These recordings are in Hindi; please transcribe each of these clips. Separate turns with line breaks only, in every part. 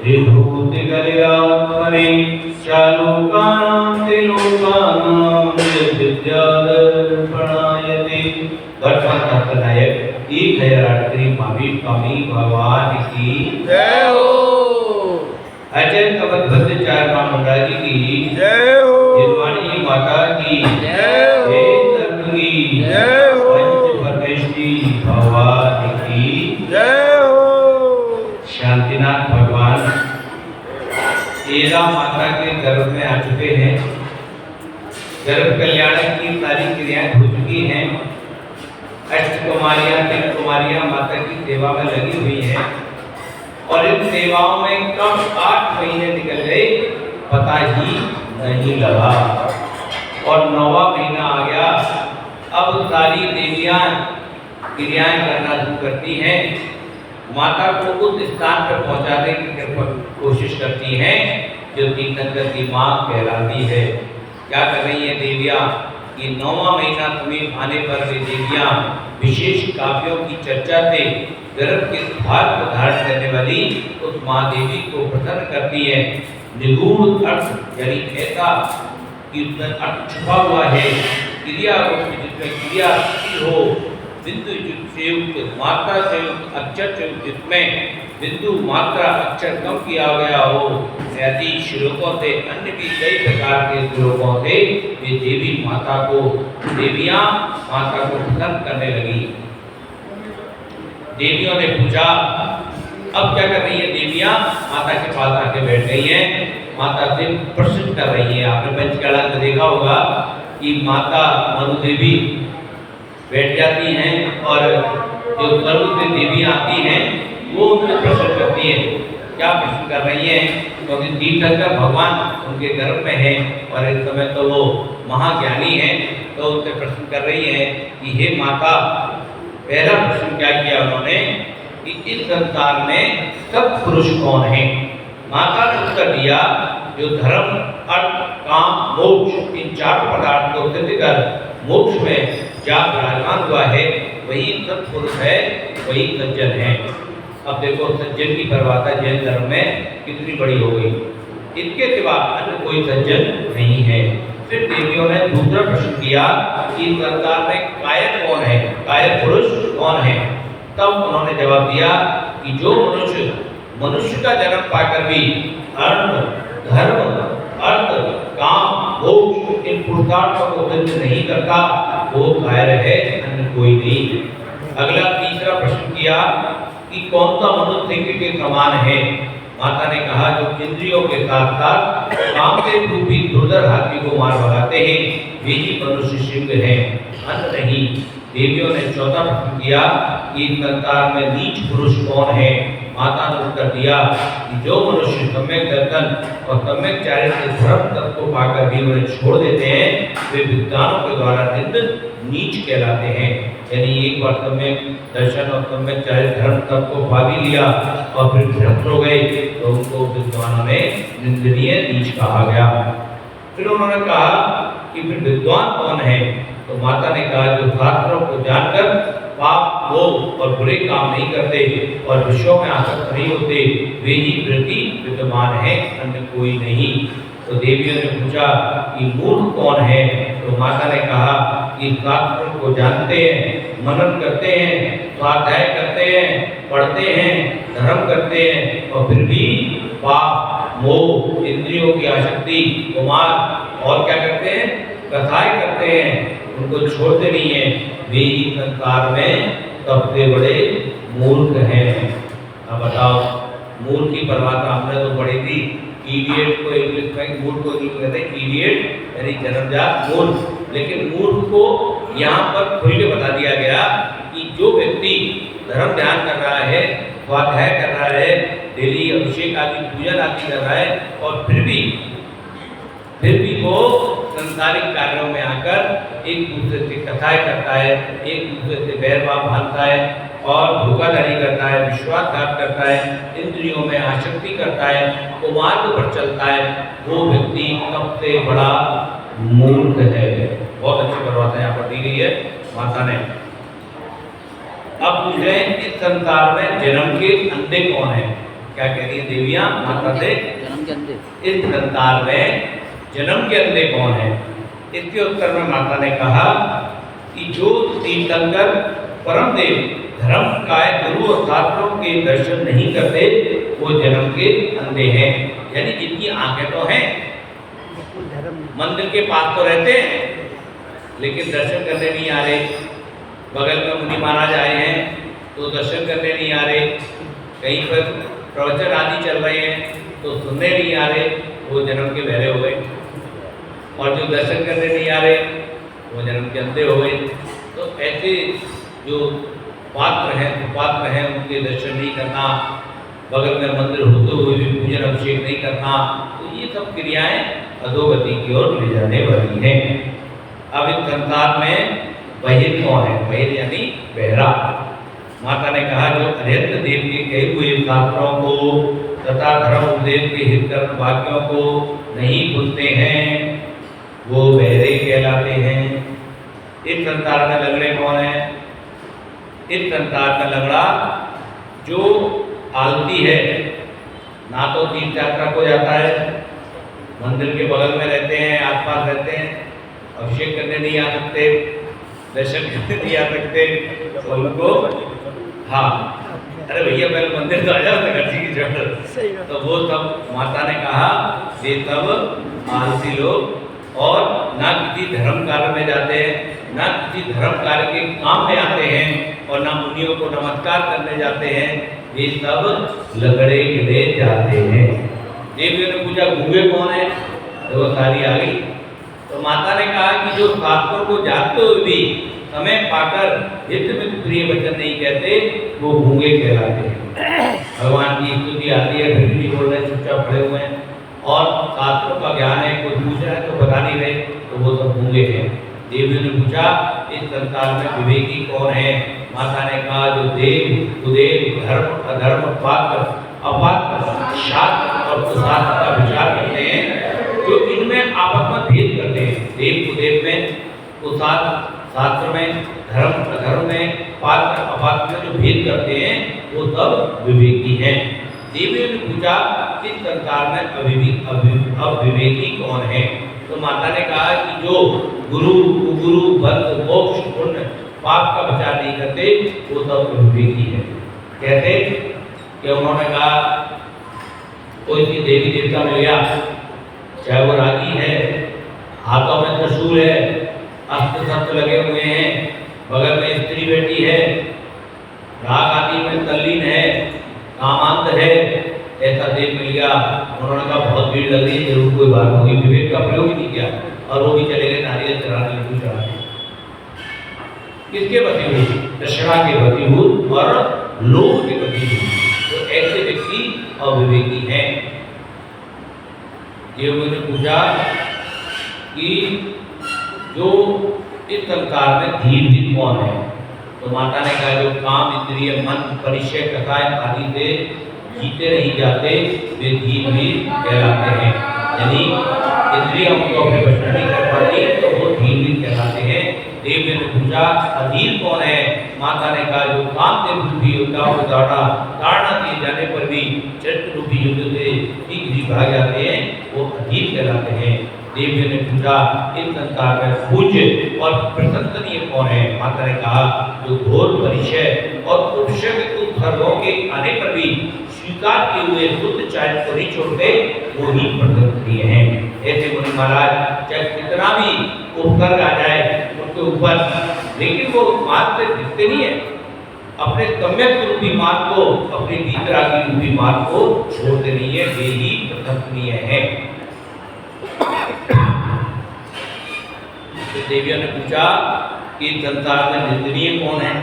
विभूति गलियात्मने चालुकानां लोकानां विद्यादर्पणायते। नायक 1038 मावी स्वामी भगवान की
जय हो।
अजय कवच चार मंडल की
जय हो।
हिरवाणी माता की
जय हो।
हे धर्म की
जय हो।
पंच परमेश्वरी भगवान की
जय हो।
शांतिनाथ भगवान एरा माता के गर्भ में आ चुके हैं। गर्भ कल्याण की सारी क्रियाएं हो चुकी हैं। अष्टकुमारियां 3 कुमारियां माता की सेवा में लगी हुई हैं और इन सेवाओं में कब 8 महीने निकल गए पता ही नहीं लगा और 9वां महीना आ गया। अब सारी देवियां क्रियाएं करना शुरू करती हैं। माता को उस स्थान पर पहुंचाने की कोशिश करती हैं जो तीर्थंकर की मां कहलाती है। क्या कर रही है देवियां कि 9वां महीना समीप आने पर वे देवियां विशेष काव्यों की चर्चा से गर्भ के भार को धारण करने वाली उस मां देवी को प्रसन्न करती है। निगूढ़ अर्थ यानी ऐसा कि उसमें अर्थ छुपा हुआ है। क्रिया रूप जिसमें क्रिया हो, बिंदु से युक्त, मात्रा से युक्त, अक्षर से युक्त, जिसमें बिंदु मात्रा अक्षर कम किया गया हो, ऐसी श्लोकों से अन्य भी कई प्रकार के श्लोकों से वे देवी माता को देवियां माता को प्रसन्न करने लगी। देवियों ने पूछा, अब क्या कर रही है देवियां? माता के पास आके बैठ गई हैं। माता से प्रश्न कर रही है। आपने पंचकला में देखा होगा कि माता मनु देवी बैठ जाती हैं और जो स्वर्ग से देवियां आती हैं वो उनसे प्रश्न करती हैं। क्या प्रश्न कर रही हैं? क्योंकि तीर्थंकर भगवान उनके गर्भ में हैं और इस समय तो वो महाज्ञानी हैं, तो उनसे प्रश्न कर रही हैं कि हे माता, पहला प्रश्न क्या किया उन्होंने कि इस संसार में सब पुरुष कौन हैं? माता ने उत्तर दिया, जो धर्म, अर्थ, काम, मोक्ष इन 4 पदार्थ को सिद्ध कर मोक्ष में जा विराजमान हुआ है वही सत्पुरुष है, वही सज्जन है। अब देखो सज्जन की परिभाषा जैन धर्म में कितनी बड़ी हो गई। इनके सिवा अन्य कोई सज्जन नहीं है। फिर देवियों ने दूसरा प्रश्न किया कि संसार में कायर कौन है, कायर पुरुष कौन है? तब उन्होंने जवाब दिया कि जो मनुष्य का जन्म पाकर भी अर्थ, धर्म, अर्थ, काम, मोक्ष इन पुरुषार्थों को सिद्ध नहीं करता वो कायर है, अन्य कोई नहीं। अगला तीसरा प्रश्न किया कि कौन सा मनुष्य के समान है? माता ने कहा, जो इंद्रियों के साथ साथ काम के रूपी दुर्धर हाथी को मार भगाते हैं वे ही मनुष्य सिंह हैं, अन्य नहीं। देवियों ने चौथा प्रश्न किया कि संसार में नीच पुरुष कौन है? माता ने उत्तर दिया कि जो मनुष्य सम्यक दर्शन और सम्यक चारित्र धर्म तत्व को पाकर भी उन्हें छोड़ देते हैं वे विद्वानों के द्वारा निंद नीच कहलाते हैं। यानी एक बार सम्यक दर्शन और सम्यक चारित्र धर्म तत्व को पा भी लिया और फिर भ्रष्ट हो गए तो उनको विद्वानों ने निंदनीय नीच कहा गया। फिर उन्होंने कहा कि फिर विद्वान कौन है? तो माता ने कहा, जो शास्त्रों को जानकर पाप, मोह और बुरे काम नहीं करते और विषयों में आसक्त नहीं होते वे ही वृत्ति विद्वान है, अन्य कोई नहीं। तो देवियों ने पूछा कि मूर्ख कौन है? तो माता ने कहा कि शास्त्रों को जानते हैं, मनन करते हैं, स्वाध्याय करते हैं, पढ़ते हैं, धर्म करते हैं और फिर भी पाप, मोह, इंद्रियों की आसक्ति, कुमार और क्या करते हैं? कसाय करते हैं, उनको छोड़ते नहीं हैं, वे ही संसार में सबसे बड़े मूर्ख हैं। अब बताओ, मूर्ख की परिभाषा हमने तो पढ़ी थी, इडियट को इंग्लिश में, मूर्ख को इंग्लिश में कहते हैं इडियट यानी जन्मजात मूर्ख। लेकिन मूर्ख को यहाँ पर खुल के बता दिया गया कि जो व्यक्ति धर्म ध्यान कर रहा है, स्वाध्याय कर रहा है, डेली अभिषेक आदि पूजन आदि कर रहा है और फिर भी वो संसारिक कार्यों में आकर एक दूसरे से कसाय करता है, एक दूसरे से बैर भाव बांधता है और धोखाधड़ी करता है, विश्वासघात करता है, इंद्रियों में आसक्ति करता है, कुमार्ग पर चलता है, वो व्यक्ति सबसे बड़ा मूर्ख है। बहुत अच्छी परिभाषा यहाँ पर दी गई है माता ने। अब पूछ रहे हैं इस संसार में जन्म के अंधे कौन है? क्या कह रही है देवियां माता से?
जन्म के अंधे।
इस संसार में जन्म के अंधे कौन है? इसके उत्तर में माता ने कहा कि जो तीर्थंकर परम देव धर्म काय गुरु और शास्त्रों के दर्शन नहीं करते वो जन्म के अंधे हैं। यानी जिनकी आंखें तो हैं, मंदिर के पास तो रहते हैं लेकिन दर्शन करने नहीं आ रहे। बगल में मुनि महाराज आए हैं तो दर्शन करने नहीं आ रहे। कहीं पर प्रवचन आदि चल रहे हैं तो सुनने नहीं आ रहे, वो जन्म के बहरे हो गए। और जो दर्शन करने नहीं आ रहे वो जन्म के अंधे हो गए। तो ऐसे जो पात्र हैं कुपात्र हैं उनके दर्शन नहीं करना, बगल में मंदिर होते हुए भी पूजन अभिषेक नहीं करना, तो ये सब क्रियाएं अधोगति की ओर ले जाने वाली हैं। अब इस संसार में बहिर कौन है? बहिर यानी बहरा। माता ने कहा जो अरिहंत देव के कहे हुए शास्त्रों को तथा धर्म उपदेश के हितकरण वाक्यों को नहीं भूलते हैं वो बहरे कहलाते हैं। इस संसार में लंगड़े कौन है? इस संसार में लंगड़ा जो आलती है, ना तो तीर्थ यात्रा को जाता है, मंदिर के बगल में रहते हैं, आसपास रहते हैं, अभिषेक करने नहीं आ सकते, दर्शन करने नहीं आ सकते, तो उनको हाँ अरे भैया पहले मंदिर तो आ जाओ खर्ची की जरूरत। तो वो सब माता ने कहा ये सब आलसी लोग और ना किसी धर्म कार्य में जाते हैं, ना किसी धर्म कार्य के काम में आते हैं और ना मुनियों को नमस्कार करने जाते हैं, ये सब लगड़े गिरे जाते हैं। देवियों ने पूछा गूंगे कौन है? तो वो सारी आ गई। तो माता ने कहा कि जो शास्त्रों को जानते हुए भी समय पाकर हित में प्रिय वचन नहीं कहते वो गूंगे कहलाते हैं। भगवान की स्तुति आती है फिर भी बोल रहे चुपचाप खड़े हुए हैं और शास्त्रों का ज्ञान है, कोई पूछ रहा है तो बता नहीं रहे, तो वो सब गूंगे हैं। देवियों ने पूछा इस संसार में विवेकी कौन है? माता ने कहा जो देव कुदेव धर्म अधर्म पात्र अपात्र शास्त्र और कुशास्त्र का विचार करते हैं, जो इनमें आपस में भेद करते हैं। देव कुदेव में, कुशास्त्र शास्त्र में, धर्म अधर्म में, पात्र अपात्र में जो भेद करते हैं वो सब विवेकी हैं। देवियों ने पूछा इस संसार में अविवेकी कौन है? तो माता ने कहा कि जो गुरु कुगुरु बंध मोक्ष पुण्य पाप का विचार नहीं करते वो सब अविवेकी है। कैसे कि उन्होंने कहा कोई भी देवी देवता मिल गया, चाहे वो रागी है, हाथों में त्रिशूल है, अस्त्र शस्त्र लगे हुए हैं, बगल में स्त्री बैठी है, राग आदि में तल्लीन है, कामांत है, ऐसा देव मिल गया। उन्होंने कहा बहुत भीड़ लग रही है, जरूर कोई बात होगी। विवेक का प्रयोग ही नहीं किया और वो भी चले गए नारियल चढ़ाने, लड्डू चढ़ाने। किसके वशीभूत? दशहरा के वशीभूत और लोभ के वशीभूत। तो ऐसे व्यक्ति अविवेकी हैं। देवों ने पूछा कि जो इस संसार में धीर भी कौन है? तो माता ने कहा जो काम इंद्रिय मन परिचय कथाएं आदि से जीते नहीं जाते वे धीर भी कहलाते हैं। यानी इंद्रियों को अपने वश नहीं कर पाती तो वो धीर भी कहलाते हैं। देव ने पूछा अधीर कौन है? माता ने कहा जो काम से बुद्धि होता है ताड़ना दिए जाने पर भी चरित्र रूपी युद्ध से ही भाग जाते हैं, वो अधीर कहलाते हैं। देव ने पूछा इस संसार में पूज्य और प्रशंसनीय कौन है? माता ने कहा जो घोर परिचय और उपशय के उपसर्गों के आने पर भी स्वीकार किए हुए शुद्ध चारित्र को नहीं छोड़ते वो ही प्रशंसनीय हैं। ऐसे मुनि महाराज चाहे कितना भी उपसर्ग आ जाए उनके ऊपर, लेकिन वो मार्ग से दिखते नहीं है। अपने सम्यक रूपी मार्ग को, अपने दीतरागी रूपी मार्ग को छोड़ते नहीं है, वे ही प्रशंसनीय है। तो देवियों ने पूछा कि संसार में निंदनीय कौन है?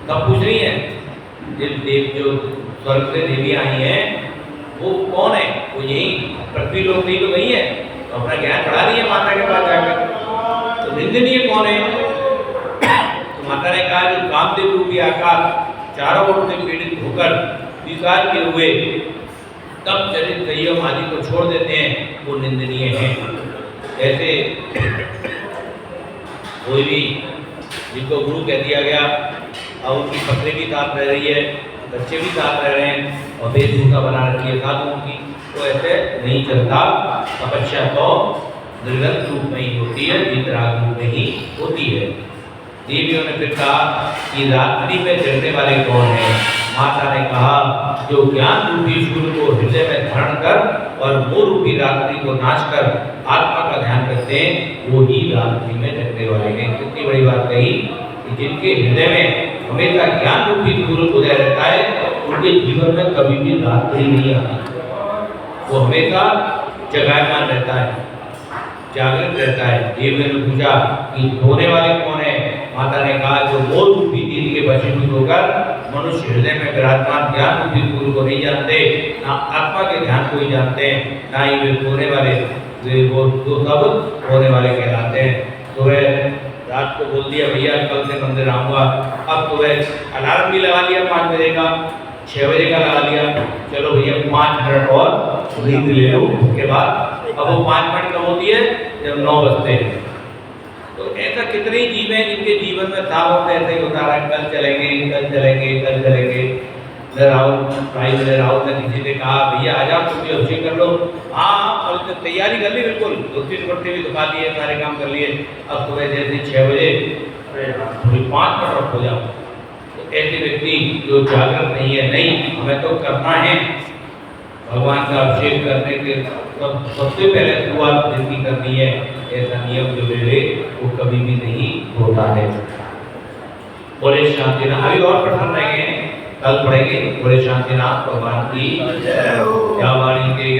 तब पूछ रही है देव जो स्वर्ग से देवी आई हैं वो कौन है? वो यही पृथ्वी लोक से ही तो गई है, तो अपना ज्ञान बढ़ा रही है माता के पास जाकर। तो निंदनीय कौन है? तो माता ने कहा जो कामदेव रूपी आकाश चारों ओर से पीड़ित होकर स्वीकार किए हुए तब चरित संयम आदि को छोड़ देते हैं वो निंदनीय है। ऐसे कोई भी जिनको गुरु कह दिया गया और उनकी पत्नी भी साथ रह रही है, बच्चे भी साथ रह रहे हैं और वेशभूषा बना रखी है साधुओं की, तो ऐसे नहीं चलता। तपस्या तो निर्गत रूप में ही होती है, वितराग रूप में ही होती है। देवियों ने फिर कहा कि रात्रि में जगने वाले कौन है? माता ने कहा जो ज्ञान रूपी सूर्य को हृदय में धारण कर और मोह रूपी रात्रि को नाश कर आत्मा का ध्यान करते हैं, वो ही रात्रि में जगने वाले हैं। कितनी बड़ी बात कही कि जिनके हृदय में हमेशा ज्ञान रूपी सूर्य उदय रहता है, उनके जीवन में कभी भी रात्रि नहीं आती, वो हमेशा जगायमान रहता है, जागृत रहता है। देवियों ने पूछा कि धोने वाले कौन है? माता ने कहा जो मोह रूपी नींद के वशीभूत होकर मनुष्य हृदय में विराजमान ज्ञान रूपी सूर्य को नहीं जानते, ना आत्मा के ध्यान को ही जानते हैं, ना ही वे धोने वाले, वे वो तो सब धोने वाले कहलाते हैं। तो वह रात को बोल दिया भैया कल से मंदिर आऊँगा। अब तो वह अलार्म भी लगा लिया 5 बजे का, 6 बजे का लगा लिया, चलो भैया 5 मिनट और नींद ले लो। उसके बाद अब वो 5 मिनट कब होती है? जब 9 बजते हैं। तो ऐसा कितने ही जीव हैं जिनके जीवन में सालों से ऐसे ही होता रहा है, कल चलेंगे कल चलेंगे कल चलेंगे। राहुल भाई ने राहुल ने किसी ने कहा भैया आ जाओ तुम भी अभिषेक कर लो। हाँ कल तो तैयारी कर ली बिल्कुल, 2-3 घंटे भी दिखा दिए, सारे काम कर लिए। अब सुबह जैसे 6 बजे थोड़ी 5 मिनट रख हो जाओ। तो ऐसे व्यक्ति जो जागृत नहीं है, नहीं हमें तो करना है भगवान का अभिषेक करने के सबसे पहले शुरुआत जिनकी करनी है, ऐसा नियम जो मेरे वो कभी भी नहीं होता है। बोले शांतिनाथ। अभी और प्रश्न रहेंगे, कल पढ़ेंगे। बोले शांतिनाथ भगवान की जय हो। क्या वाणी के